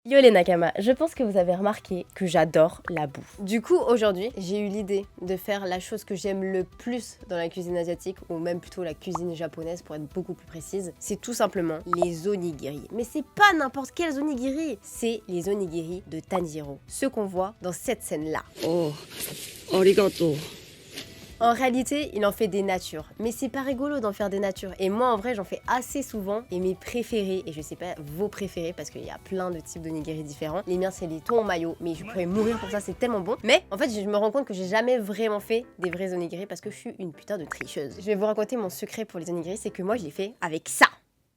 Yo les Nakama, je pense que vous avez remarqué que j'adore la bouffe. Du coup, aujourd'hui, j'ai eu l'idée de faire la chose que j'aime le plus dans la cuisine asiatique, ou même plutôt la cuisine japonaise pour être beaucoup plus précise. C'est tout simplement les onigiri. Mais c'est pas n'importe quels onigiri, c'est les onigiri de Tanjiro. Ceux qu'on voit dans cette scène-là. Oh, arigato. En réalité, il en fait des natures. Mais c'est pas rigolo d'en faire des natures. Et moi, en vrai, j'en fais assez souvent. Et mes préférés, et je sais pas vos préférés, parce qu'il y a plein de types d'onigiri différents. Les miens, c'est les thon mayo. Mais je pourrais mourir pour ça, c'est tellement bon. Mais en fait, je me rends compte que j'ai jamais vraiment fait des vrais onigiri parce que je suis une putain de tricheuse. Je vais vous raconter mon secret pour les onigiri, c'est que moi, je les fais avec ça.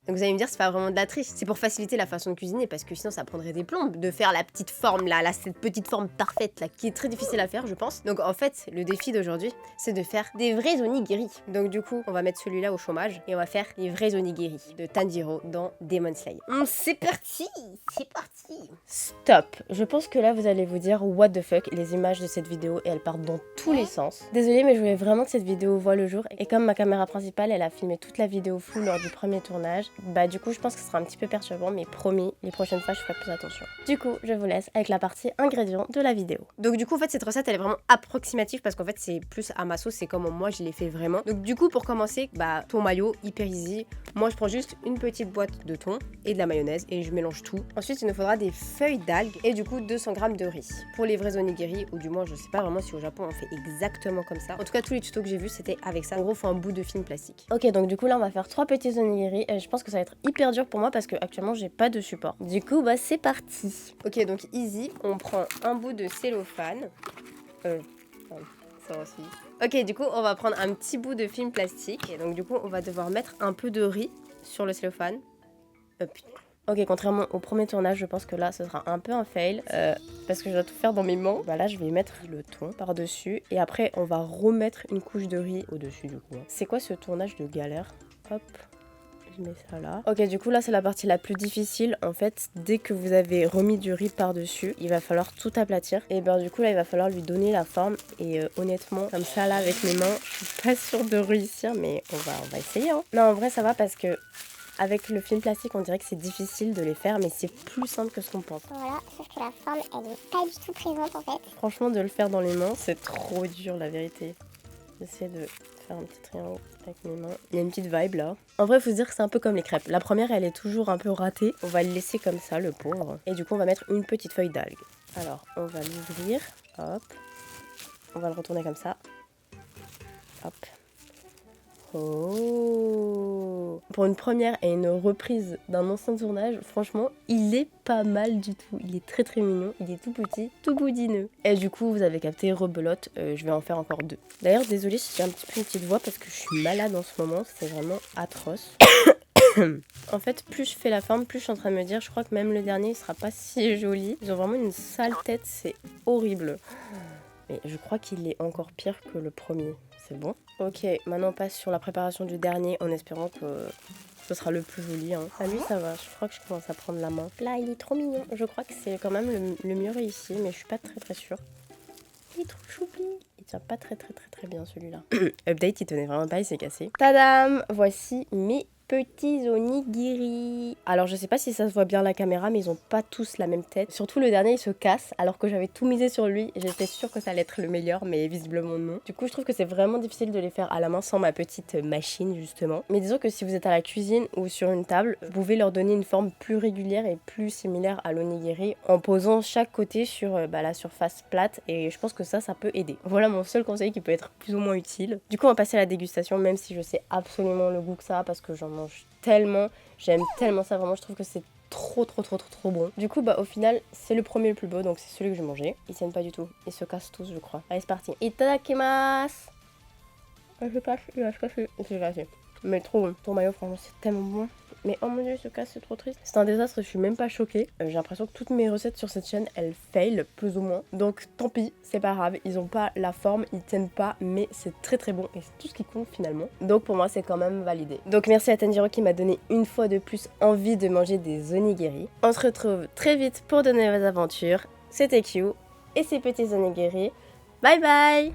Donc vous allez me dire, c'est pas vraiment de la triche, c'est pour faciliter la façon de cuisiner parce que sinon ça prendrait des plombes de faire la petite forme là, cette petite forme parfaite là qui est très difficile à faire je pense. Donc en fait, le défi d'aujourd'hui, c'est de faire des vrais onigiri. Donc du coup, on va mettre celui-là au chômage et on va faire les vrais onigiri de Tanjiro dans Demon Slayer. C'est parti, c'est parti. Stop, je pense que là vous allez vous dire what the fuck, les images de cette vidéo et elles partent dans tous les sens. Désolée mais je voulais vraiment que cette vidéo voit le jour et comme ma caméra principale elle a filmé toute la vidéo full lors du premier tournage, bah du coup je pense que ce sera un petit peu perturbant mais promis, les prochaines fois je ferai plus attention. Du coup je vous laisse avec la partie ingrédients de la vidéo. Donc du coup en fait cette recette elle est vraiment approximative parce qu'en fait c'est plus à ma sauce, c'est comme moi je l'ai fait vraiment. Donc du coup pour commencer, bah thon mayo, hyper easy. Moi je prends juste une petite boîte de thon et de la mayonnaise et je mélange tout. Ensuite il nous faudra des feuilles d'algues et du coup 200 g de riz. Pour les vrais onigiri, ou du moins je sais pas vraiment si au Japon on fait exactement comme ça. En tout cas tous les tutos que j'ai vus c'était avec ça. En gros faut un bout de film plastique. Ok donc du coup là on va faire 3 petits onigiri et je pense que ça va être hyper dur pour moi parce que actuellement j'ai pas de support. Du coup bah c'est parti. Ok donc easy, on prend un bout de cellophane. Ça aussi. Ok du coup on va prendre un petit bout de film plastique et donc du coup on va devoir mettre un peu de riz sur le cellophane. Putain. Ok, contrairement au premier tournage, je pense que là, ce sera un peu un fail, parce que je dois tout faire dans mes mains. Bah là, je vais mettre le thon par-dessus, et après, on va remettre une couche de riz au-dessus, du coup. C'est quoi ce tournage de galère? Hop, je mets ça là. Ok, du coup, là, c'est la partie la plus difficile. En fait, dès que vous avez remis du riz par-dessus, il va falloir tout aplatir. Et ben, du coup, là, il va falloir lui donner la forme. Et honnêtement, comme ça, là, avec mes mains, je suis pas sûre de réussir, mais on va essayer, hein. Non, en vrai, ça va parce que avec le film plastique, on dirait que c'est difficile de les faire, mais c'est plus simple que ce qu'on pense. Voilà, sauf que la forme, elle est pas du tout présente en fait. Franchement, de le faire dans les mains, c'est trop dur, la vérité. J'essaie de faire un petit triangle avec mes mains. Il y a une petite vibe là. En vrai, il faut se dire que c'est un peu comme les crêpes. La première, elle est toujours un peu ratée. On va le laisser comme ça, le pauvre. Et du coup, on va mettre une petite feuille d'algue. Alors, on va l'ouvrir. Hop. On va le retourner comme ça. Hop. Oh. Pour une première et une reprise d'un ancien tournage, franchement, il est pas mal du tout. Il est très très mignon, il est tout petit, tout boudineux. Et du coup, vous avez capté, rebelote, je vais en faire encore 2. D'ailleurs, désolée si j'ai un petit peu une petite voix parce que je suis malade en ce moment, c'est vraiment atroce. En fait, plus je fais la forme, plus je suis en train de me dire, je crois que même le dernier, il sera pas si joli. Ils ont vraiment une sale tête, c'est horrible. Mais je crois qu'il est encore pire que le premier. C'est bon. Ok, maintenant on passe sur la préparation du dernier en espérant que ce sera le plus joli. Hein. Ah lui ça va, je crois que je commence à prendre la main. Là il est trop mignon. Je crois que c'est quand même le mieux réussi, mais je suis pas très sûre. Il est trop choupi. Il tient pas très bien celui-là. Update, il tenait vraiment pas, il s'est cassé. Tadam! Voici mes petits onigiri. Alors je sais pas si ça se voit bien à la caméra mais ils ont pas tous la même tête. Surtout le dernier il se casse alors que j'avais tout misé sur lui et j'étais sûre que ça allait être le meilleur mais visiblement non. Du coup je trouve que c'est vraiment difficile de les faire à la main sans ma petite machine justement. Mais disons que si vous êtes à la cuisine ou sur une table, vous pouvez leur donner une forme plus régulière et plus similaire à l'onigiri en posant chaque côté sur la surface plate et je pense que ça peut aider. Voilà mon seul conseil qui peut être plus ou moins utile. Du coup on va passer à la dégustation même si je sais absolument le goût que ça a parce que j'en mange tellement, j'aime tellement ça, vraiment je trouve que c'est trop bon. Du coup bah au final c'est le premier le plus beau donc c'est celui que j'ai mangé. Ils tiennent pas du tout, ils se cassent tous je crois. Allez c'est parti. Itadakimasu. Il va se casser. Mais trop bon. Ton maillot franchement c'est tellement bon. Mais oh mon dieu, il se casse, c'est trop triste. C'est un désastre, je suis même pas choquée. J'ai l'impression que toutes mes recettes sur cette chaîne, elles fail, plus ou moins. Donc tant pis, c'est pas grave. Ils ont pas la forme, ils tiennent pas, mais c'est très bon. Et c'est tout ce qui compte finalement. Donc pour moi, c'est quand même validé. Donc merci à Tanjiro qui m'a donné une fois de plus envie de manger des onigiri. On se retrouve très vite pour de nouvelles aventures. C'était Q et ses petits onigiri. Bye bye!